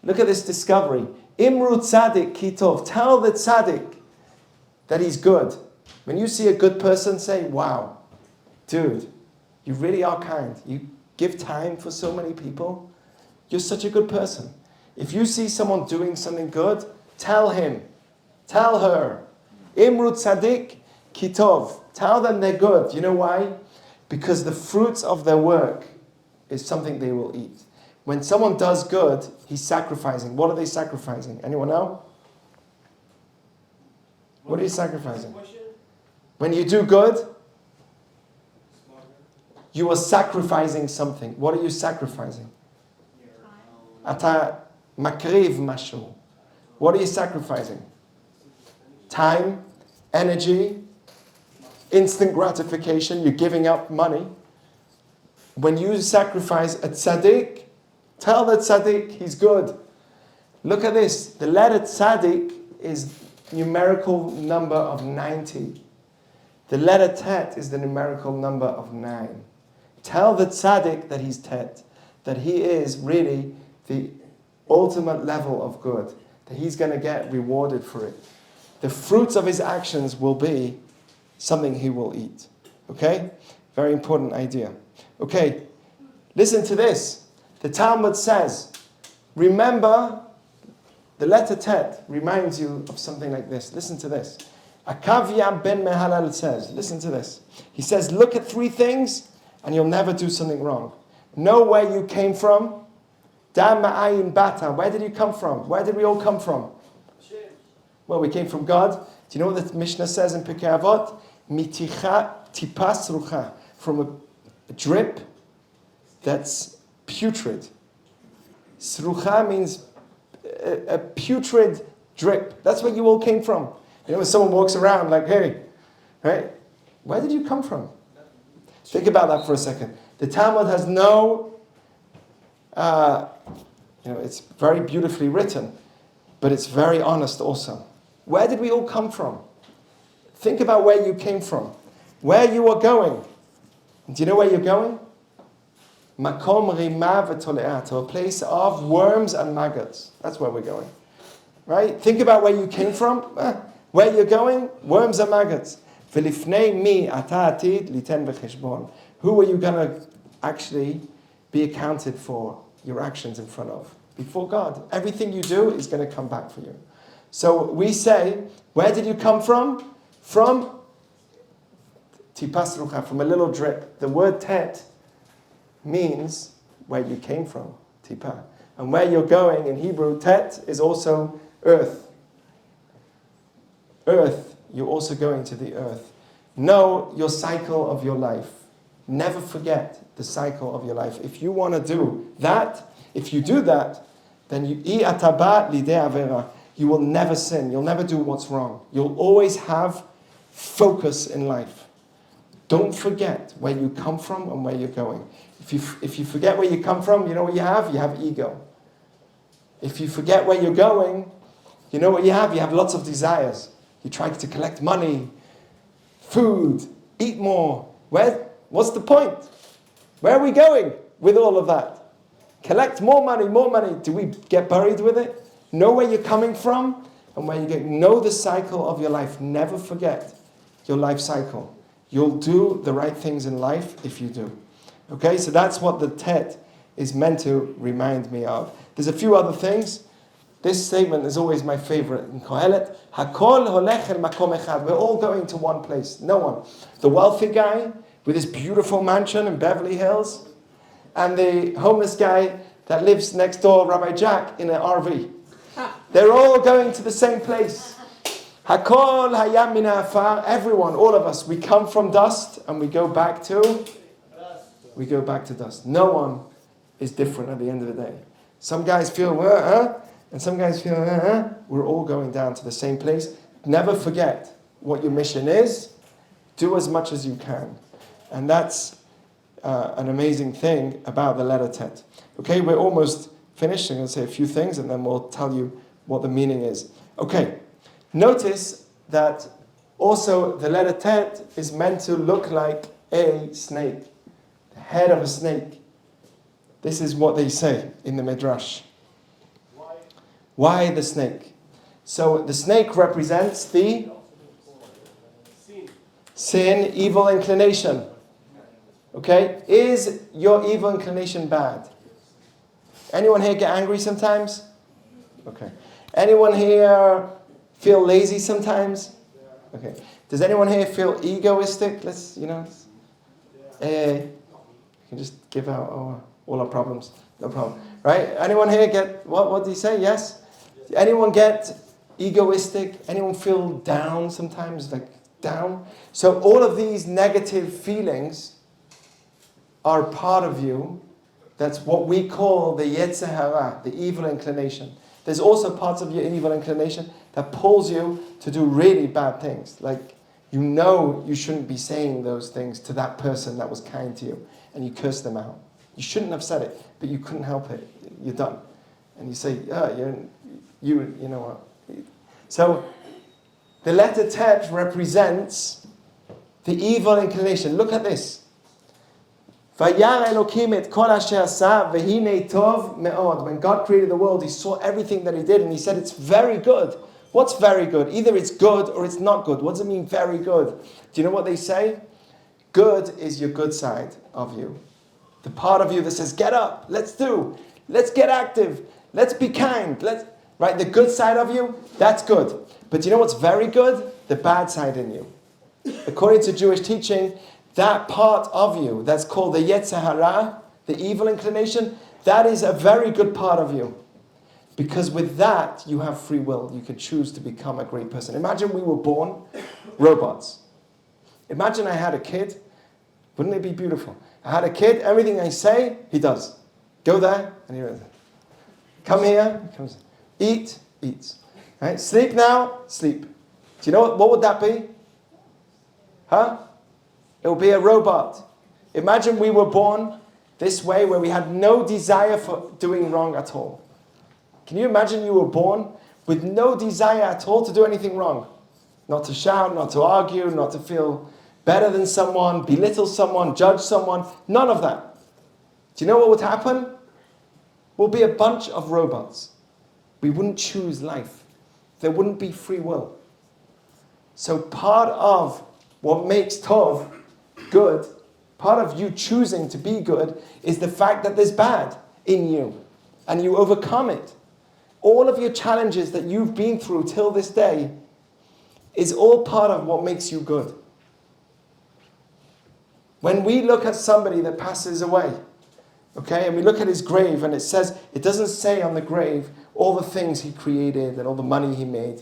Look at this discovery. Imru tzaddik kitov. Tell the tzaddik that he's good. When you see a good person, say, wow, dude, you really are kind. You give time for so many people. You're such a good person. If you see someone doing something good, tell him, tell her. Imru tzaddik kitov. Tell them they're good. You know why? Because the fruits of their work is something they will eat. When someone does good, he's sacrificing. What are they sacrificing? Anyone know? What are you sacrificing? When you do good, you are sacrificing something. What are you sacrificing? Ata makriv mashu. What are you sacrificing? Time, energy, instant gratification. You're giving up money. When you sacrifice a tzaddik, tell the tzaddik he's good. Look at this. The letter tzaddik is numerical number of 90. The letter tet is the numerical number of 9. Tell the tzaddik that he's tet, that he is really the ultimate level of good, that he's going to get rewarded for it. The fruits of his actions will be something he will eat. Okay? Very important idea. Okay, listen to this. The Talmud says, remember, the letter tet reminds you of something like this. Listen to this. Akavya ben Mehalal says, listen to this. He says, look at 3 things and you'll never do something wrong. Know where you came from. Da ma'ayin bata. Where did you come from? Where did we all come from? Well, we came from God. Do you know what the Mishnah says in Pirkei Avot? Miticha tipas rucha. From a drip that's putrid. Srucha means a putrid drip. That's where you all came from. You know, when someone walks around like, hey, right? Where did you come from? Think about that for a second. The Talmud has no, it's very beautifully written, but it's very honest also. Where did we all come from? Think about where you came from, where you are going. Do you know where you're going? Makom rima v'tole'at, to a place of worms and maggots. That's where we're going. Right? Think about where you came from. Where you're going, worms and maggots. V'lifnei mi ata atid liten v'cheshbon. Who are you going to actually be accounted for your actions in front of? Before God. Everything you do is going to come back for you. So we say, where did you come from? From tipas rucha, from a little drip. The word tet means where you came from, tipa. And where you're going in Hebrew, tet is also earth. Earth, you're also going to the earth. Know your cycle of your life. Never forget the cycle of your life. If you want to do that, if you do that, then you will never sin. You'll never do what's wrong. You'll always have focus in life. Don't forget where you come from and where you're going. If you forget where you come from, you know what you have? You have ego. If you forget where you're going, you know what you have? You have lots of desires. You try to collect money, food, eat more. What's the point? Where are we going with all of that? Collect more money, more money. Do we get buried with it? Know where you're coming from and where you're going. Know the cycle of your life. Never forget your life cycle. You'll do the right things in life if you do. Okay, so that's what the TET is meant to remind me of. There's a few other things. This statement is always my favorite in Kohelet. Hakol holech el makom echad. We're all going to one place. No one. The wealthy guy with his beautiful mansion in Beverly Hills, and the homeless guy that lives next door, Rabbi Jack, in an RV. They're all going to the same place. Hakol hayam min ha'afar. Everyone, all of us, we come from dust and we go back to dust. No one is different at the end of the day. Some guys feel, and some guys feel, We're all going down to the same place. Never forget what your mission is. Do as much as you can. And that's an amazing thing about the letter Tet. Okay, we're almost finished. I'm going to say a few things and then we'll tell you what the meaning is. Okay, notice that also the letter Tet is meant to look like a snake. The head of a snake. This is what they say in the Midrash. Why Why the snake? So the snake represents the sin, evil inclination. Okay? Is your evil inclination bad? Anyone here get angry sometimes? Okay. Anyone here feel lazy sometimes? Okay. Does anyone here feel egoistic? You can just give out all our problems. No problem. Right? Anyone here get, what do you say? Yes? Anyone get egoistic? Anyone feel down sometimes? Like down? So all of these negative feelings are part of you. That's what we call the Yetzer Hara, the evil inclination. There's also parts of your evil inclination that pulls you to do really bad things. Like, you shouldn't be saying those things to that person that was kind to you, and you curse them out. You shouldn't have said it, but you couldn't help it. You're done. And you say, you know what. So, the letter Tet represents the evil inclination. Look at this. When God created the world, he saw everything that he did, and he said it's very good. What's very good? Either it's good or it's not good. What does it mean, very good? Do you know what they say? Good is your good side of you. The part of you that says, get up, let's get active, let's be kind, right? The good side of you, that's good. But do you know what's very good? The bad side in you. According to Jewish teaching, that part of you that's called the Yetzer Hara, the evil inclination, that is a very good part of you. Because with that, you have free will. You can choose to become a great person. Imagine we were born robots. Imagine I had a kid. Wouldn't it be beautiful? I had a kid, everything I say, he does. Go there, and he does. Come here, he comes. Eat, eats. Right? Sleep now, sleep. Do you know what would that be? Huh? It will be a robot. Imagine we were born this way where we had no desire for doing wrong at all. Can you imagine you were born with no desire at all to do anything wrong? Not to shout, not to argue, not to feel better than someone, belittle someone, judge someone. None of that. Do you know what would happen? We'll be a bunch of robots. We wouldn't choose life. There wouldn't be free will. So part of what makes Tov good, part of you choosing to be good, is the fact that there's bad in you. And you overcome it. All of your challenges that you've been through till this day is all part of what makes you good. When we look at somebody that passes away, okay, and we look at his grave, and it doesn't say on the grave all the things he created and all the money he made.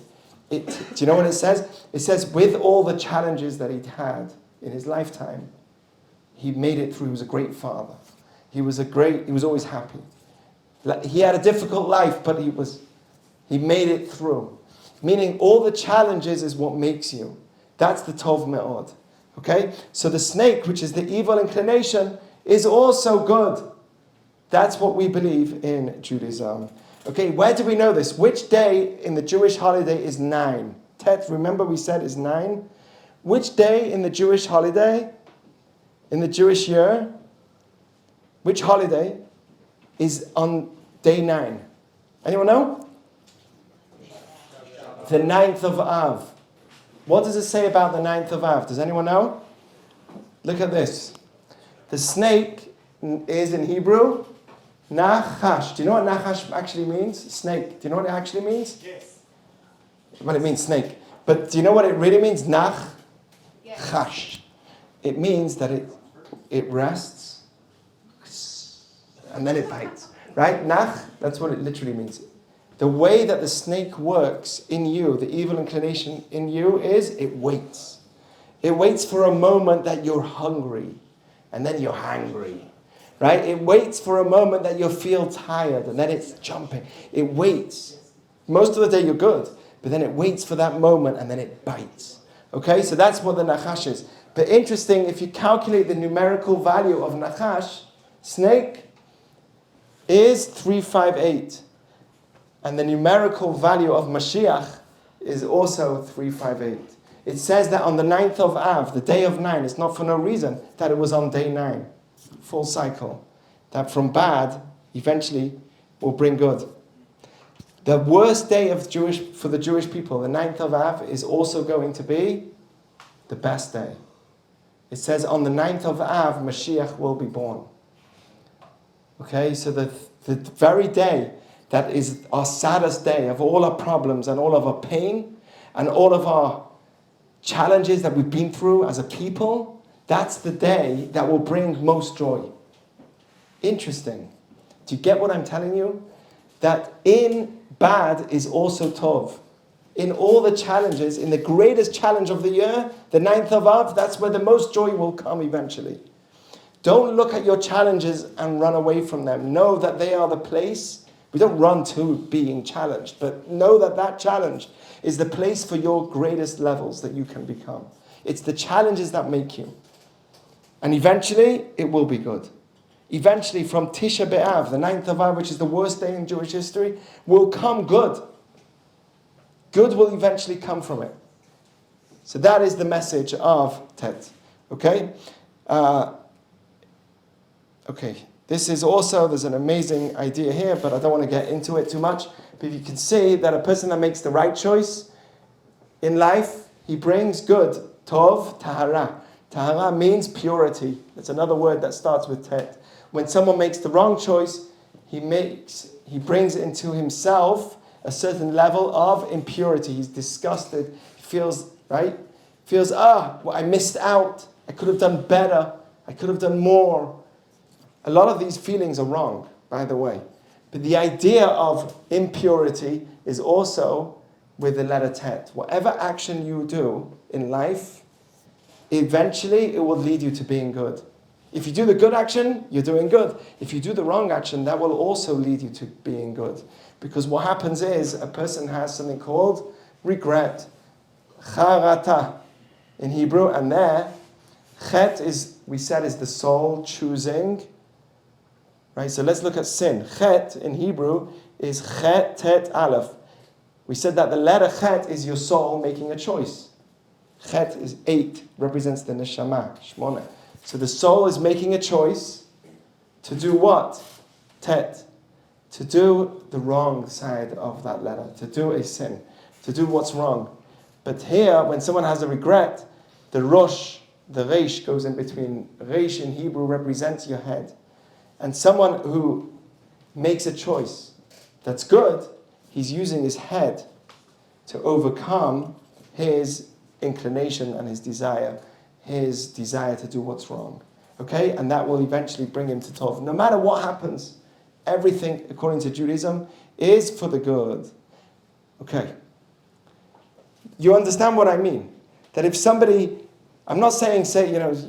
Do you know what it says? It says with all the challenges that he'd had in his lifetime, he made it through. He was a great father. He was always happy. He had a difficult life, but he made it through. Meaning all the challenges is what makes you. That's the Tov Me'od. Okay? So the snake, which is the evil inclination, is also good. That's what we believe in Judaism. Okay, where do we know this? Which day in the Jewish holiday is 9? Tet, remember we said is 9? Which day in the Jewish holiday, in the Jewish year, which holiday is on day 9? Anyone know? The 9th of Av. What does it say about the 9th of Av? Does anyone know? Look at this. The snake is in Hebrew, Nachash. Do you know what Nachash actually means? Snake. Do you know what it actually means? Yes. Well, it means snake. But do you know what it really means? Nachash. Yes. It means that it rests and then it bites. Right? Nach, that's what it literally means. The way that the snake works in you, the evil inclination in you, is it waits. It waits for a moment that you're hungry, and then you're hangry. Right? It waits for a moment that you feel tired, and then it's jumping. It waits. Most of the day you're good, but then it waits for that moment, and then it bites. Okay? So that's what the Nachash is. But interesting, if you calculate the numerical value of Nachash, snake, is 358. And the numerical value of Mashiach is also 358. It says that on the 9th of Av, the day of 9, it's not for no reason that it was on day 9. Full cycle. That from bad, eventually, will bring good. The worst day for the Jewish people, the 9th of Av, is also going to be the best day. It says on the 9th of Av, Mashiach will be born. Okay, so the very day that is our saddest day of all our problems and all of our pain and all of our challenges that we've been through as a people, that's the day that will bring most joy. Interesting. Do you get what I'm telling you? That in bad is also tov. In all the challenges, in the greatest challenge of the year, the 9th of Av, that's where the most joy will come eventually. Don't look at your challenges and run away from them. Know that they are the place. We don't run to being challenged, but know that that challenge is the place for your greatest levels that you can become. It's the challenges that make you. And eventually, it will be good. Eventually, from Tisha B'Av, the 9th of Av, which is the worst day in Jewish history, will come good. Good will eventually come from it. So that is the message of TET. Okay? Okay. This is also, there's an amazing idea here, but I don't want to get into it too much. But you can see that a person that makes the right choice in life, he brings good. Tov, tahara. Tahara means purity. It's another word that starts with tet. When someone makes the wrong choice, he brings into himself a certain level of impurity. He's disgusted. He feels, right? Feels, I missed out. I could have done better. I could have done more. A lot of these feelings are wrong, by the way. But the idea of impurity is also with the letter tet. Whatever action you do in life, eventually it will lead you to being good. If you do the good action, you're doing good. If you do the wrong action, that will also lead you to being good. Because what happens is a person has something called regret. Charata in Hebrew. And there, chet is, we said, is the soul choosing. Right, so let's look at sin. Chet in Hebrew is chet tet aleph. We said that the letter chet is your soul making a choice. Chet is 8, represents the neshama, shmona. So the soul is making a choice to do what? Tet. To do the wrong side of that letter. To do a sin. To do what's wrong. But here, when someone has a regret, the rosh, the reish goes in between. Reish in Hebrew represents your head. And someone who makes a choice that's good, he's using his head to overcome his inclination and his desire to do what's wrong. Okay? And that will eventually bring him to Tov. No matter what happens, everything, according to Judaism, is for the good. Okay. You understand what I mean? That if somebody, I'm not saying,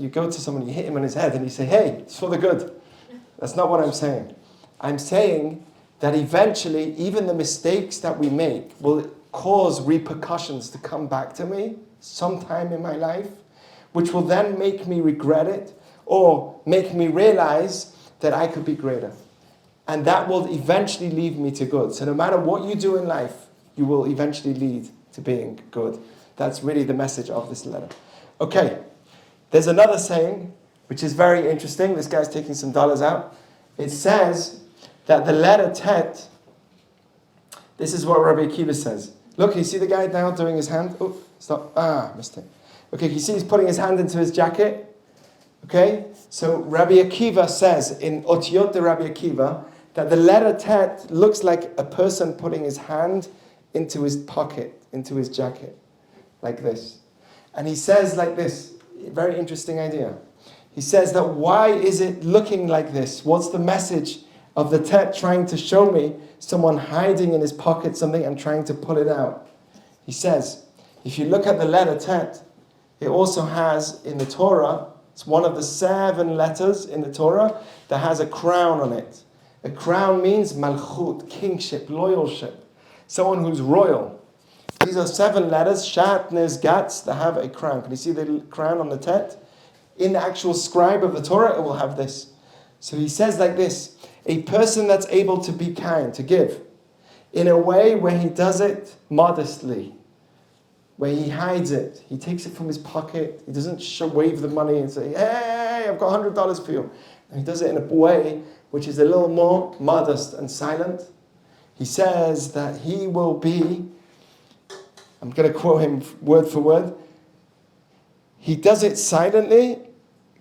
you go to someone, you hit him on his head and you say, hey, it's for the good. That's not what I'm saying. I'm saying that eventually, even the mistakes that we make will cause repercussions to come back to me sometime in my life, which will then make me regret it or make me realize that I could be greater. And that will eventually lead me to good. So no matter what you do in life, you will eventually lead to being good. That's really the message of this letter. Okay, there's another saying, which is very interesting. This guy's taking some dollars out. It says that the letter tet, this is what Rabbi Akiva says. Look, you see the guy now doing his hand? Oh, stop. Mistake. Okay, you see he's putting his hand into his jacket? Okay, so Rabbi Akiva says in Otiyot de Rabbi Akiva that the letter tet looks like a person putting his hand into his pocket, into his jacket, like this. And he says like this, very interesting idea. He says that why is it looking like this? What's the message of the tet trying to show me someone hiding in his pocket something and trying to pull it out? He says, if you look at the letter tet, it also has in the Torah, it's one of the 7 letters in the Torah that has a crown on it. A crown means malchut, kingship, loyalship. Someone who's royal. These are 7 letters, shat, nez, gats, that have a crown. Can you see the crown on the tet? In the actual scribe of the Torah, it will have this. So he says like this, a person that's able to be kind, to give, in a way where he does it modestly, where he hides it. He takes it from his pocket. He doesn't wave the money and say, hey, I've got $100 for you. And he does it in a way which is a little more modest and silent. He says that he will be, I'm going to quote him word for word, he does it silently.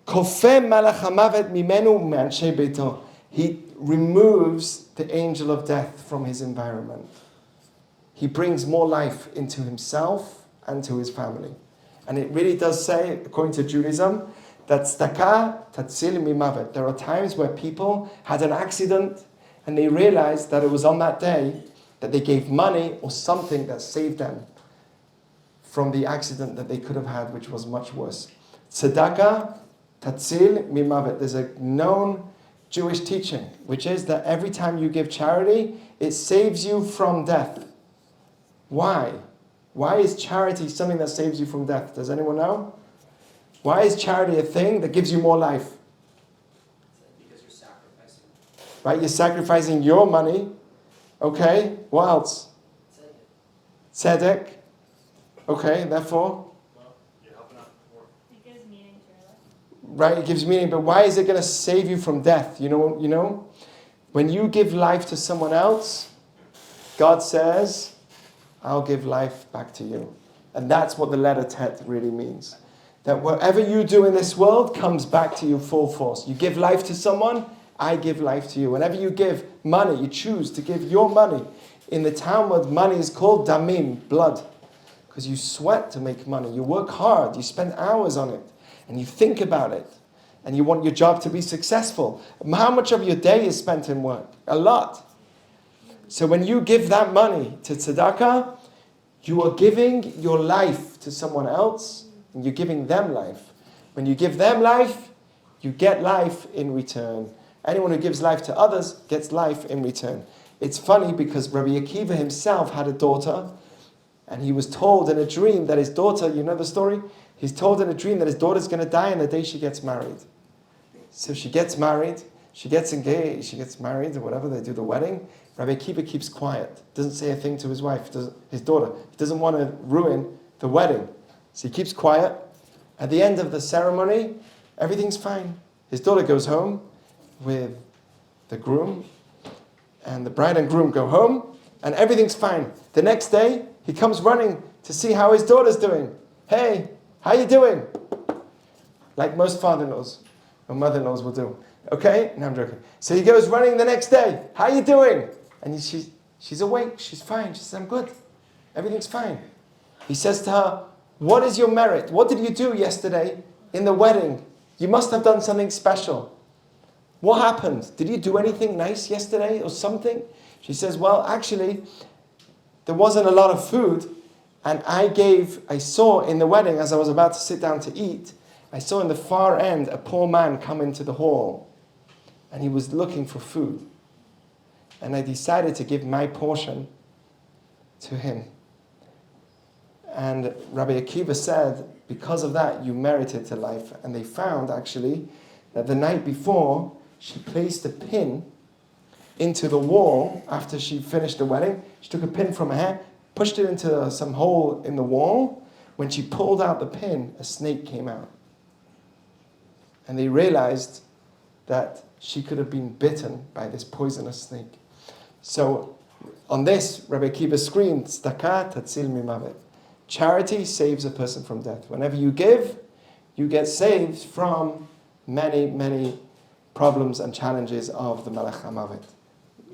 He removes the angel of death from his environment. He brings more life into himself and to his family. And it really does say, according to Judaism, that tzedakah tatzil mimavet. There are times where people had an accident and they realized that it was on that day that they gave money or something that saved them from the accident that they could have had, which was much worse. Tzedakah tatzil mimavet. There's a known Jewish teaching, which is that every time you give charity, it saves you from death. Why? Why is charity something that saves you from death? Does anyone know? Why is charity a thing that gives you more life? Because you're sacrificing. Right? You're sacrificing your money. Okay. What else? Tzedek. Okay. Therefore? Well, you're helping out the poor. It gives meaning to your life. Right. It gives meaning. But why is it going to save you from death? You know? When you give life to someone else, God says, I'll give life back to you. And that's what the letter TET really means. That whatever you do in this world comes back to you full force. You give life to someone, I give life to you. Whenever you give money, you choose to give your money. In the Talmud, money is called damim, blood. Because you sweat to make money. You work hard. You spend hours on it. And you think about it. And you want your job to be successful. How much of your day is spent in work? A lot. So when you give that money to tzedakah, you are giving your life to someone else, and you're giving them life. When you give them life, you get life in return. Anyone who gives life to others gets life in return. It's funny because Rabbi Akiva himself had a daughter, and he was told in a dream that his daughter, you know the story? He's told in a dream that his daughter's going to die on the day she gets married. So she gets married, she gets engaged, she gets married, or whatever, they do the wedding. Rabbi Akiva keeps quiet, doesn't say a thing to his wife, his daughter. He doesn't want to ruin the wedding. So he keeps quiet. At the end of the ceremony, everything's fine. His daughter goes home with the groom, and the bride and groom go home, and everything's fine. The next day, he comes running to see how his daughter's doing. Hey, how you doing? Like most father-in-laws or mother-in-laws will do. Okay? No, I'm joking. So he goes running the next day. How you doing? And she's awake. She's fine. She says, I'm good. Everything's fine. He says to her, what is your merit? What did you do yesterday in the wedding? You must have done something special. What happened? Did you do anything nice yesterday or something? She says, well, actually, there wasn't a lot of food. And I saw in the wedding, as I was about to sit down to eat, I saw in the far end a poor man come into the hall. And he was looking for food. And I decided to give my portion to him. And Rabbi Akiva said, because of that, you merited to life. And they found, actually, that the night before, she placed a pin into the wall after she finished the wedding. She took a pin from her hair, pushed it into some hole in the wall. When she pulled out the pin, a snake came out. And they realized that she could have been bitten by this poisonous snake. So, on this, Rabbi Akiva screamed, "Tzedakah tatzil mimavet." Charity saves a person from death. Whenever you give, you get saved from many, many problems and challenges of the Melech HaMavet.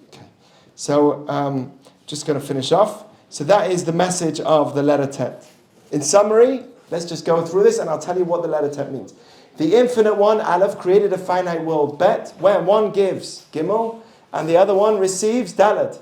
Okay. So, just going to finish off. So that is the message of the letter TET. In summary, let's just go through this and I'll tell you what the letter TET means. The infinite one, Aleph, created a finite world, Bet, where one gives, Gimel, and the other one receives, Dalet.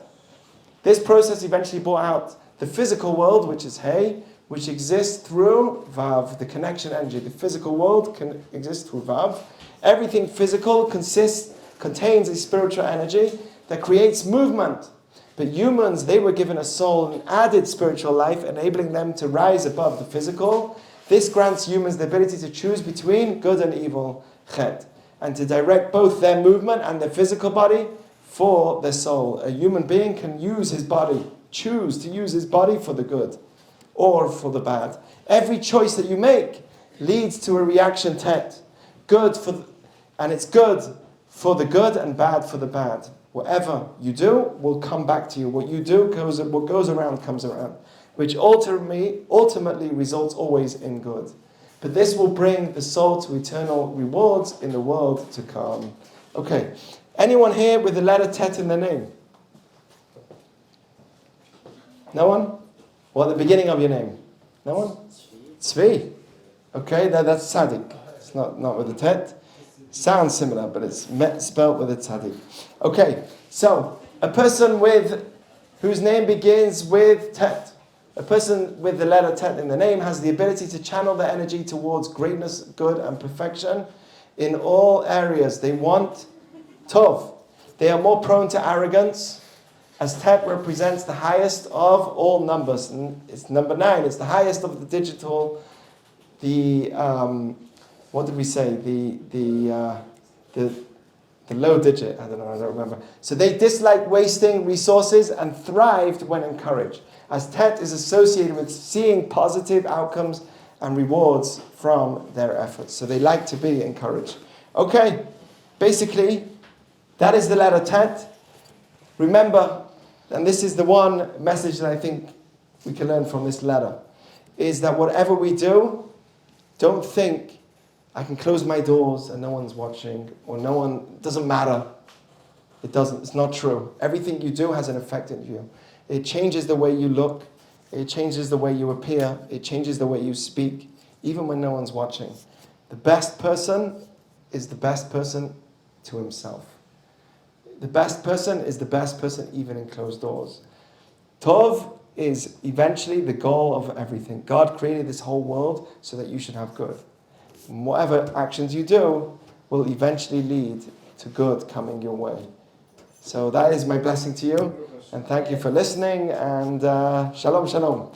This process eventually brought out the physical world, which is Hey, which exists through Vav, the connection energy. The physical world can exist through Vav. Everything physical contains a spiritual energy that creates movement. But humans, they were given a soul and added spiritual life, enabling them to rise above the physical. This grants humans the ability to choose between good and evil, Chet, and to direct both their movement and their physical body for their soul. A human being can use his body, choose to use his body for the good or for the bad. Every choice that you make leads to a reaction Tet. And it's good for the good and bad for the bad. Whatever you do will come back to you. What you do what goes around comes around, which ultimately results always in good. But this will bring the soul to eternal rewards in the world to come. Okay, anyone here with the letter TET in their name? No one? What at the beginning of your name? No one? Tzvi. Okay, that's tzaddik. It's not with the TET. Sounds similar, but it's spelled with a tzaddik. Okay, so a person whose name begins with TET. A person with the letter TET in the name has the ability to channel their energy towards greatness, good, and perfection in all areas. They want tov. They are more prone to arrogance, as TET represents the highest of all numbers. And it's number 9. It's the highest of the digital. What did we say? The low digit. I don't remember. So they dislike wasting resources and thrived when encouraged, as TET is associated with seeing positive outcomes and rewards from their efforts. So they like to be encouraged. Okay, basically, that is the letter TET. Remember, and this is the one message that I think we can learn from this letter, is that whatever we do, don't think, I can close my doors and no one's watching, or doesn't matter. It doesn't, it's not true. Everything you do has an effect on you. It changes the way you look. It changes the way you appear. It changes the way you speak, even when no one's watching. The best person is the best person to himself. The best person is the best person even in closed doors. Tov is eventually the goal of everything. God created this whole world so that you should have good. And whatever actions you do will eventually lead to good coming your way. So that is my blessing to you. And thank you for listening. And shalom, shalom.